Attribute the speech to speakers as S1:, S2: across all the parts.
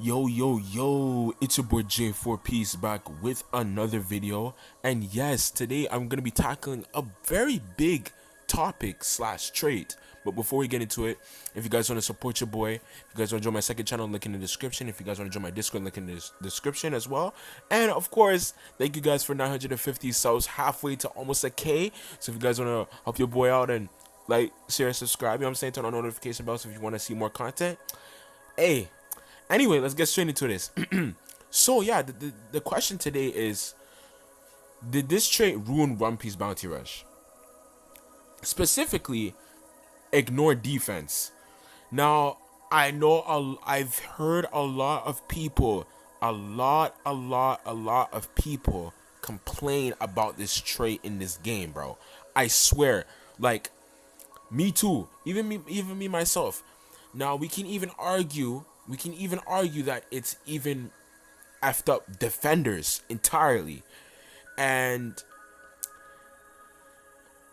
S1: Yo, it's your boy jforpiece back with another video. And yes, today I'm going to be tackling a very big topic slash trait. But before we get into it, if you guys want to support your boy, if you guys want to join my second channel, link in the description. If you guys want to join my Discord, link in the description as well. And of course, thank you guys for 950 subs, halfway to almost a K. So if you guys want to help your boy out and like, share, subscribe, you know what I'm saying, turn on notification bells if you want to see more content. Hey, anyway, let's get straight into this. So yeah, the question today is, did this trait ruin One Piece Bounty Rush? Specifically, ignore defense. Now, I know I've heard a lot of people, a lot of people complain about this trait in this game, bro. I swear, like, me too, even me myself. Now we can even argue that it's even effed up defenders entirely. And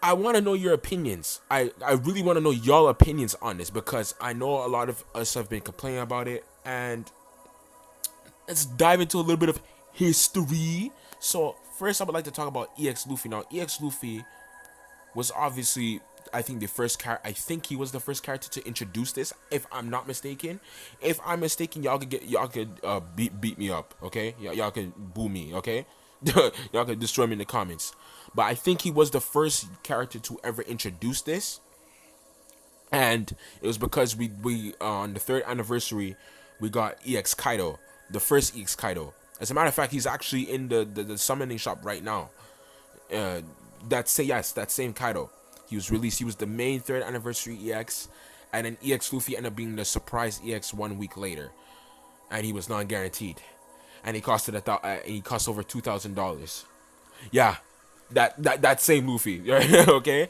S1: I want to know your opinions. I really want to know y'all opinions on this, because I know a lot of us have been complaining about it. And let's dive into a little bit of history. So first, I would like to talk about EX Luffy. Now, EX Luffy was obviously, I think he was the first character to introduce this, if I'm not mistaken. If I'm mistaken, y'all could beat me up, okay? Y'all could boo me, okay? Y'all could destroy me in the comments. But I think he was the first character to ever introduce this, and it was because we on the 3rd anniversary we got EX Kaido, the first EX Kaido. As a matter of fact, he's actually in the summoning shop right now. That same Kaido. He was released. He was the main 3rd anniversary EX, and then EX Luffy ended up being the surprise EX 1 week later, and he was non-guaranteed, and he cost over $2,000. Yeah, that same Luffy, okay.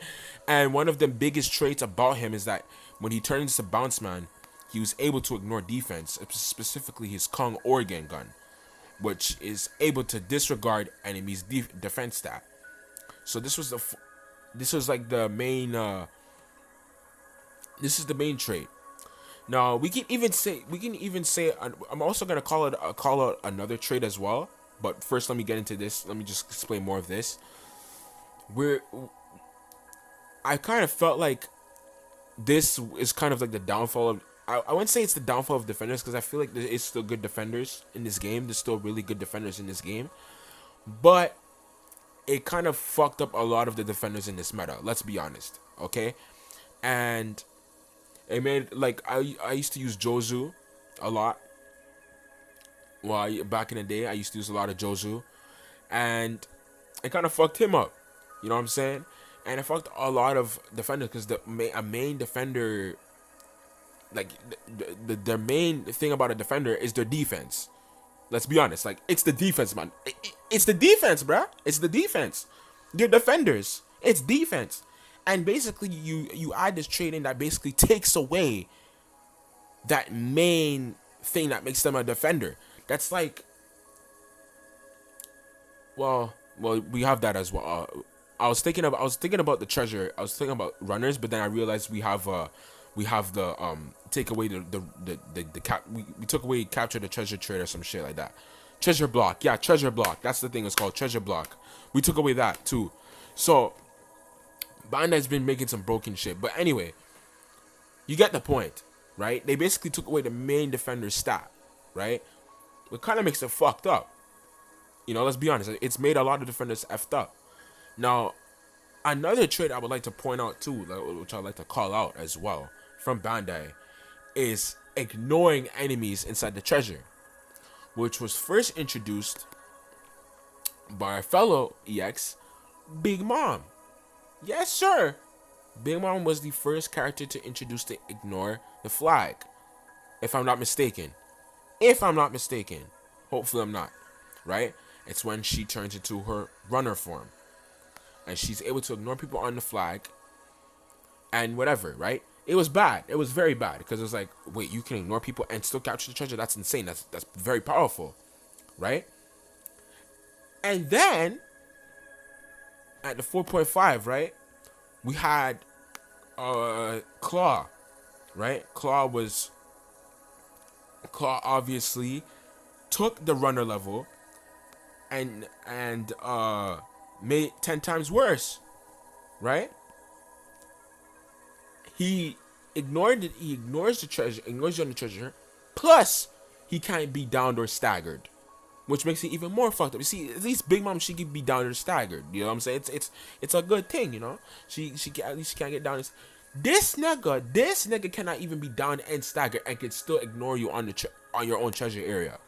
S1: And one of the biggest traits about him is that when he turns to Bounce Man, he was able to ignore defense, specifically his Kong Organ gun, which is able to disregard enemies' defense stat. So this was like the main this is the main trait. Now we can even say I'm also gonna call out another trait as well. But first, let me get into this. Let me just explain more of this. I kind of felt like this is kind of like the downfall of. I wouldn't say it's the downfall of defenders, because I feel like it's still good defenders in this game. There's still really good defenders in this game, but it kind of fucked up a lot of the defenders in this meta. Let's be honest, okay? And it made, like, I used to use Jozu a lot. Well, back in the day, I used to use a lot of Jozu, and it kind of fucked him up. You know what I'm saying? And it fucked a lot of defenders, because a main defender, like their main thing about a defender is their defense. Let's be honest, like, it's the defense, man. It's the defense, bruh. It's the defense. They're defenders. It's defense. And basically, you add this trait in that basically takes away that main thing that makes them a defender. That's like, well, we have that as well. I was thinking about the treasure. I was thinking about runners, but then I realized we have the take away we took away capture the treasure trait or some shit like that. Treasure block, yeah, treasure block. That's the thing. It's called treasure block. We took away that too. So Bandai's been making some broken shit. But anyway, you get the point, right? They basically took away the main defender's stat, right? It kind of makes it fucked up. You know, let's be honest. It's made a lot of defenders effed up. Now, another trait I would like to point out too, which I'd like to call out as well from Bandai, is ignoring enemies inside the treasure, which was first introduced by our fellow EX, Big Mom. Yes, sir. Big Mom was the first character to introduce to ignore the flag, if I'm not mistaken. Hopefully I'm not, right? It's when she turns into her runner form, and she's able to ignore people on the flag and whatever, right? It was bad. It was very bad, because it was like, wait, you can ignore people and still capture the treasure? That's insane. That's very powerful, right? And then at the 4.5, right, we had Claw, right? Claw Claw obviously took the runner level and made it 10 times worse, right? He ignored it. He ignores the treasure. Ignores you on the treasure. Plus, he can't be downed or staggered, which makes it even more fucked up. You see, at least Big Mom she can be downed or staggered. You know what I'm saying? It's a good thing. You know, at least she can't get down. This nigga cannot even be down and staggered and can still ignore you on on your own treasure area,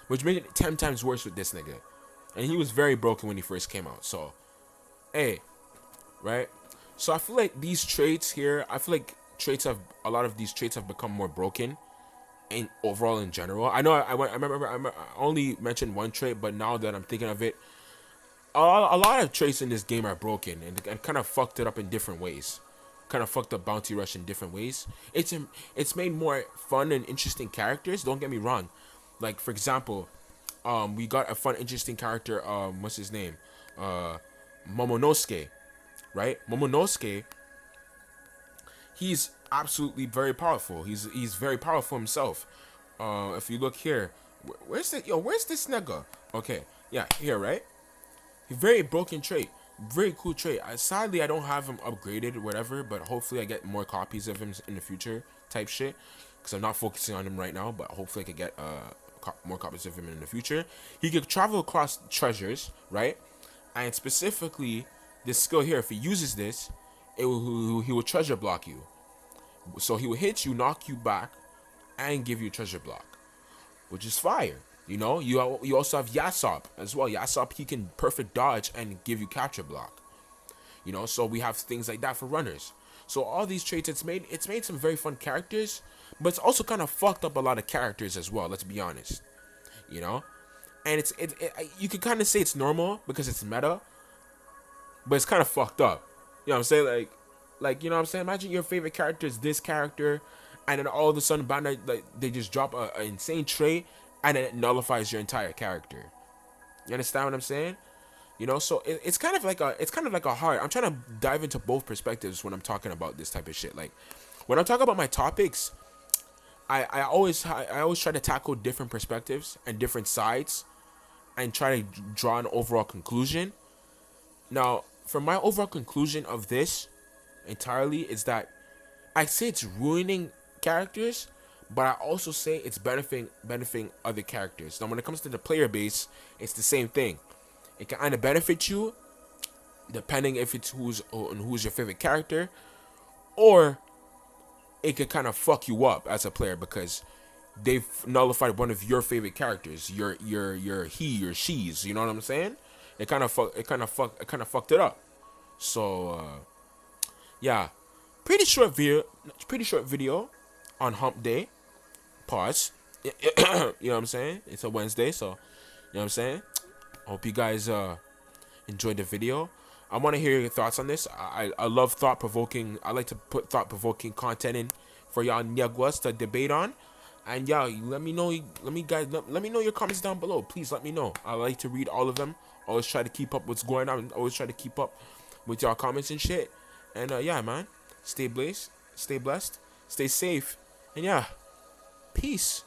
S1: which made it 10 times worse with this nigga. And he was very broken when he first came out. So, hey, right? So I feel like these traits here, I feel like a lot of these traits have become more broken in overall in general. I know I remember I only mentioned one trait, but now that I'm thinking of it, a lot of traits in this game are broken and kind of fucked it up in different ways. Kind of fucked up Bounty Rush in different ways. It's made more fun and interesting characters. Don't get me wrong. Like for example, we got a fun, interesting character. What's his name? Momonosuke. Right? Momonosuke, he's absolutely very powerful. He's very powerful himself. If you look here, where's this nigga? Okay, yeah, here, right? Very broken trait, very cool trait. Sadly, I don't have him upgraded or whatever, but hopefully I get more copies of him in the future, type shit. Because I'm not focusing on him right now, but hopefully I could get more copies of him in the future. He could travel across treasures, right? And specifically, this skill here, if he uses this, he will treasure block you. So he will hit you, knock you back, and give you a treasure block, which is fire. You know, you also have Yasop as well. Yasop, he can perfect dodge and give you capture block. You know, so we have things like that for runners. So all these traits, it's made some very fun characters, but it's also kind of fucked up a lot of characters as well. Let's be honest. You know, and you could kind of say it's normal because it's meta. But it's kind of fucked up. You know what I'm saying? Like you know what I'm saying? Imagine your favorite character is this character, and then all of a sudden, they just drop an insane trait, and then it nullifies your entire character. You understand what I'm saying? You know, so it's kind of like a hard. I'm trying to dive into both perspectives when I'm talking about this type of shit. Like when I'm talking about my topics, I always try to tackle different perspectives and different sides, and try to draw an overall conclusion. Now, for my overall conclusion of this entirely is that I say it's ruining characters, but I also say it's benefiting other characters. Now, when it comes to the player base, it's the same thing. It can either benefit you, depending if it's who's your favorite character, or it could kind of fuck you up as a player because they've nullified one of your favorite characters, your he or she's. You know what I'm saying? It kind of fucked it up. So yeah, pretty short video on Hump Day. Pause. You know what I'm saying? It's a Wednesday, so you know what I'm saying. I hope you guys enjoyed the video. I want to hear your thoughts on this. I love thought-provoking. I like to put thought-provoking content in for y'all nyaguas to debate on. And y'all, let me know your comments down below. Please let me know. I like to read all of them. Always try to keep up what's going on. Always try to keep up with y'all comments and shit. And yeah, man, stay blessed, stay safe, and yeah, peace.